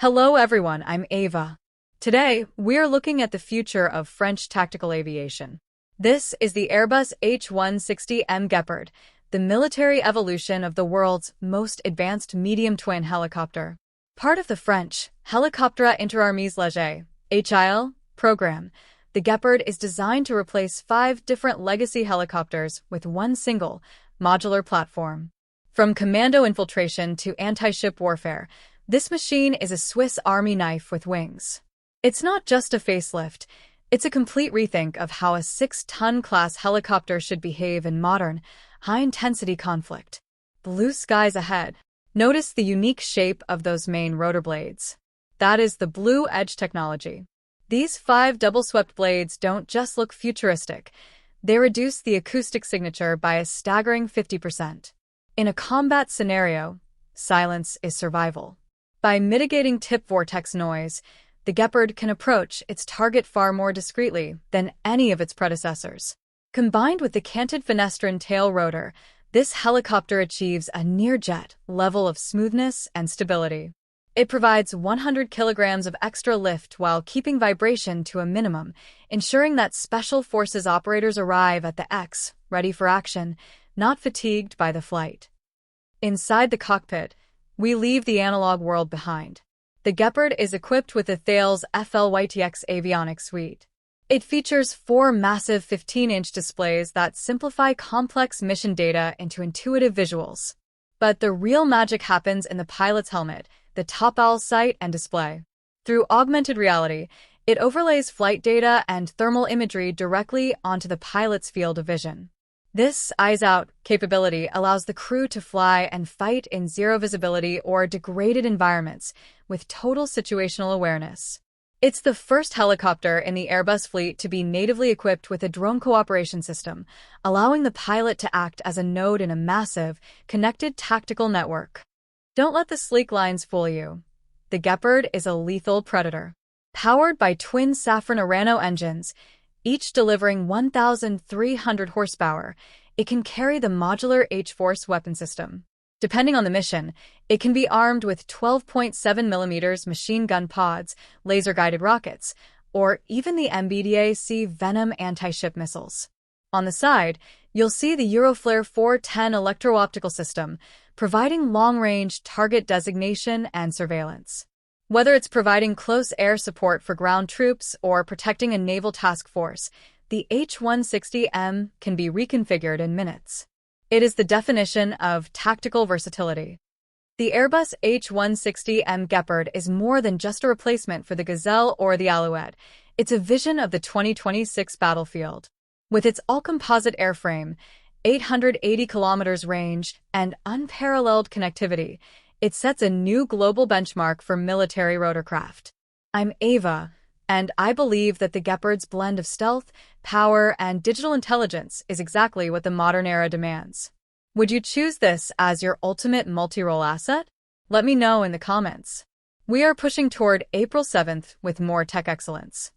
Hello everyone, I'm Ava. Today, we're looking at the future of French tactical aviation. This is the Airbus H160M Guépard, the military evolution of the world's most advanced medium twin helicopter. Part of the French Hélicoptère Interarmées Léger (HIL) program, the Guépard is designed to replace 5 different legacy helicopters with one single, modular platform. From commando infiltration to anti-ship warfare, this machine is a Swiss Army knife with wings. It's not just a facelift, it's a complete rethink of how a 6-ton class helicopter should behave in modern, high-intensity conflict. Blue skies ahead. Notice the unique shape of those main rotor blades. That is the Blue Edge technology. These 5 double-swept blades don't just look futuristic, they reduce the acoustic signature by a staggering 50%. In a combat scenario, silence is survival. By mitigating tip vortex noise, the Guépard can approach its target far more discreetly than any of its predecessors. Combined with the canted fenestrine tail rotor, this helicopter achieves a near-jet level of smoothness and stability. It provides 100 kilograms of extra lift while keeping vibration to a minimum, ensuring that Special Forces operators arrive at the X, ready for action, not fatigued by the flight. Inside the cockpit, we leave the analog world behind. The Guépard is equipped with the Thales FlytX Avionics suite. It features 4 massive 15-inch displays that simplify complex mission data into intuitive visuals. But the real magic happens in the pilot's helmet, the top owl sight and display. Through augmented reality, it overlays flight data and thermal imagery directly onto the pilot's field of vision. This eyes-out capability allows the crew to fly and fight in zero visibility or degraded environments with total situational awareness. It's the first helicopter in the Airbus fleet to be natively equipped with a drone cooperation system, allowing the pilot to act as a node in a massive, connected tactical network. Don't let the sleek lines fool you. The Guépard is a lethal predator. Powered by twin Safran Arano engines, each delivering 1,300 horsepower, it can carry the modular HForce weapon system. Depending on the mission, it can be armed with 12.7mm machine gun pods, laser-guided rockets, or even the MBDA-C Venom anti-ship missiles. On the side, you'll see the Euroflare 410 electro-optical system, providing long-range target designation and surveillance. Whether it's providing close air support for ground troops or protecting a naval task force, the H160M can be reconfigured in minutes. It is the definition of tactical versatility. The Airbus H160M Guépard is more than just a replacement for the Gazelle or the Alouette. It's a vision of the 2026 battlefield. With its all-composite airframe, 880 kilometers range, and unparalleled connectivity, it sets a new global benchmark for military rotorcraft. I'm Ava, and I believe that the Guépard's blend of stealth, power, and digital intelligence is exactly what the modern era demands. Would you choose this as your ultimate multi-role asset? Let me know in the comments. We are pushing toward April 7th with more tech excellence.